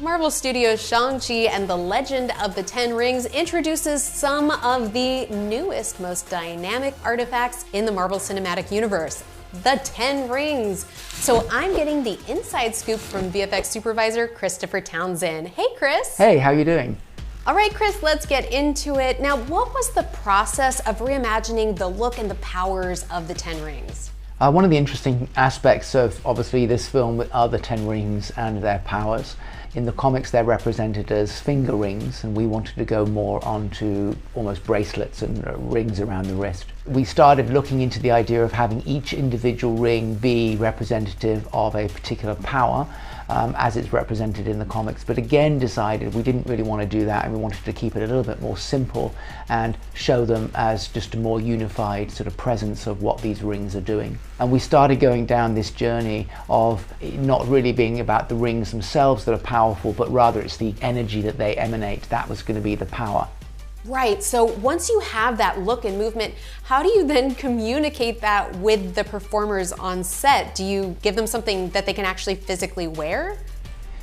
Marvel Studios' Shang-Chi and the Legend of the Ten Rings introduces some of the newest, most dynamic artifacts in the Marvel Cinematic Universe. The Ten Rings. So I'm getting the inside scoop from VFX Supervisor Christopher Townsend. Hey, Chris. Hey, how you doing? All right, Chris, let's get into it. Now, what was the process of reimagining the look and the powers of the Ten Rings? One of the interesting aspects of obviously this film are the Ten Rings and their powers. In the comics they're represented as finger rings, and we wanted to go more onto almost bracelets and rings around the wrist. We started looking into the idea of having each individual ring be representative of a particular power, as it's represented in the comics, but again decided we didn't really want to do that, and we wanted to keep it a little bit more simple and show them as just a more unified sort of presence of what these rings are doing. And we started going down this journey of not really being about the rings themselves that are powerful, but rather it's the energy that they emanate. That was going to be the power. Right, so once you have that look and movement, how do you then communicate that with the performers on set? Do you give them something that they can actually physically wear?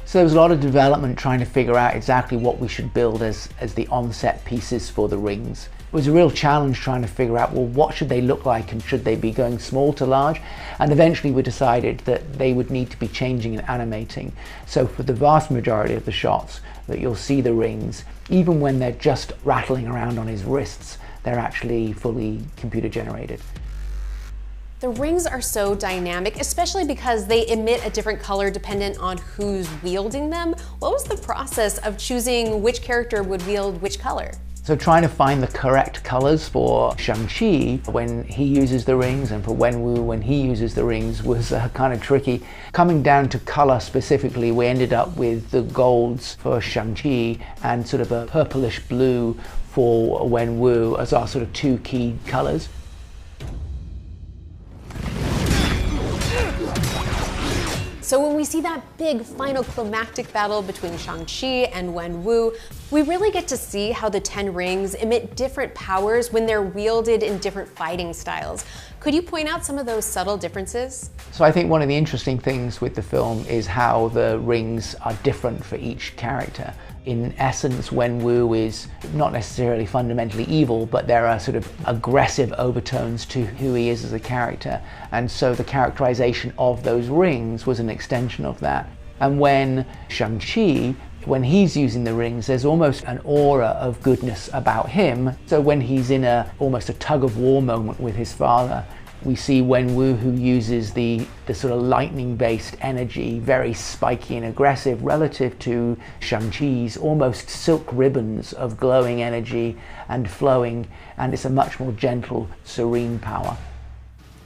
So there was a lot of development trying to figure out exactly what we should build as the on-set pieces for the rings. It was a real challenge trying to figure out, well, what should they look like and should they be going small to large? And eventually we decided that they would need to be changing and animating. So for the vast majority of the shots that you'll see the rings, even when they're just rattling around on his wrists, they're actually fully computer generated. The rings are so dynamic, especially because they emit a different color dependent on who's wielding them. What was the process of choosing which character would wield which color? So trying to find the correct colors for Shang-Chi when he uses the rings and for Wenwu when he uses the rings was kind of tricky. Coming down to color specifically, we ended up with the golds for Shang-Chi and sort of a purplish blue for Wenwu as our sort of two key colors. So when we see that big final climactic battle between Shang-Chi and Wenwu, we really get to see how the Ten Rings emit different powers when they're wielded in different fighting styles. Could you point out some of those subtle differences? So I think one of the interesting things with the film is how the rings are different for each character. In essence, Wenwu is not necessarily fundamentally evil, but there are sort of aggressive overtones to who he is as a character. And so the characterization of those rings was an extension of that. And when Shang-Chi, when he's using the rings, there's almost an aura of goodness about him. So when he's in almost a tug of war moment with his father, we see Wenwu, who uses the sort of lightning-based energy, very spiky and aggressive, relative to Shang-Chi's almost silk ribbons of glowing energy and flowing, and it's a much more gentle, serene power.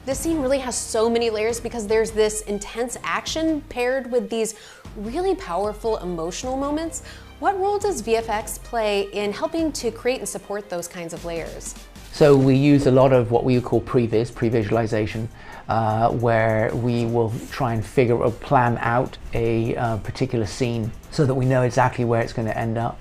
This scene really has so many layers because there's this intense action paired with these really powerful emotional moments. What role does VFX play in helping to create and support those kinds of layers? So we use a lot of what we call pre-visualization, where we will try and figure or plan out a particular scene so that we know exactly where it's going to end up.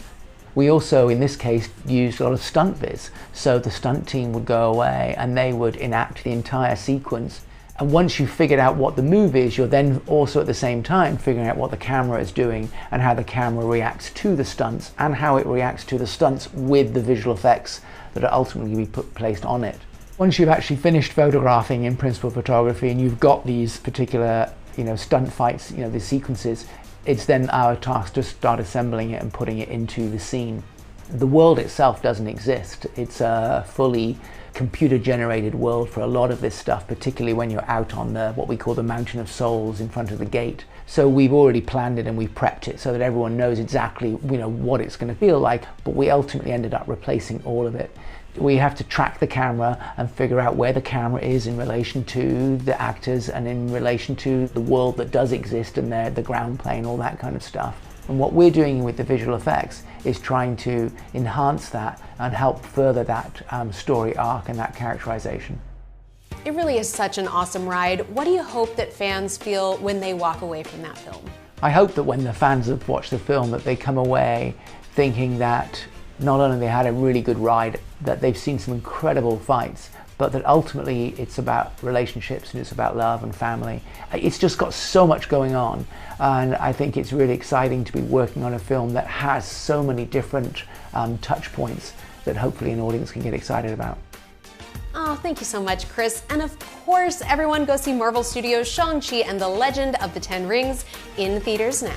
We also, in this case, used a lot of stunt viz. So the stunt team would go away and they would enact the entire sequence. And once you've figured out what the move is, you're then also at the same time figuring out what the camera is doing and how the camera reacts to the stunts and how it reacts to the stunts with the visual effects that are ultimately placed on it. Once you've actually finished photographing in principal photography and you've got these particular, stunt fights, the sequences, it's then our task to start assembling it and putting it into the scene. The world itself doesn't exist. It's a fully computer-generated world for a lot of this stuff, particularly when you're out on what we call the Mountain of Souls in front of the gate. So we've already planned it and we've prepped it so that everyone knows exactly what it's going to feel like, but we ultimately ended up replacing all of it. We have to track the camera and figure out where the camera is in relation to the actors and in relation to the world that does exist and the ground plane, all that kind of stuff. And what we're doing with the visual effects is trying to enhance that and help further that story arc and that characterization. It really is such an awesome ride. What do you hope that fans feel when they walk away from that film? I hope that when the fans have watched the film that they come away thinking that not only they had a really good ride, that they've seen some incredible fights, but that ultimately it's about relationships and it's about love and family. It's just got so much going on, and I think it's really exciting to be working on a film that has so many different touch points that hopefully an audience can get excited about. Oh, thank you so much, Chris. And of course, everyone go see Marvel Studios' Shang-Chi and the Legend of the Ten Rings in theaters now.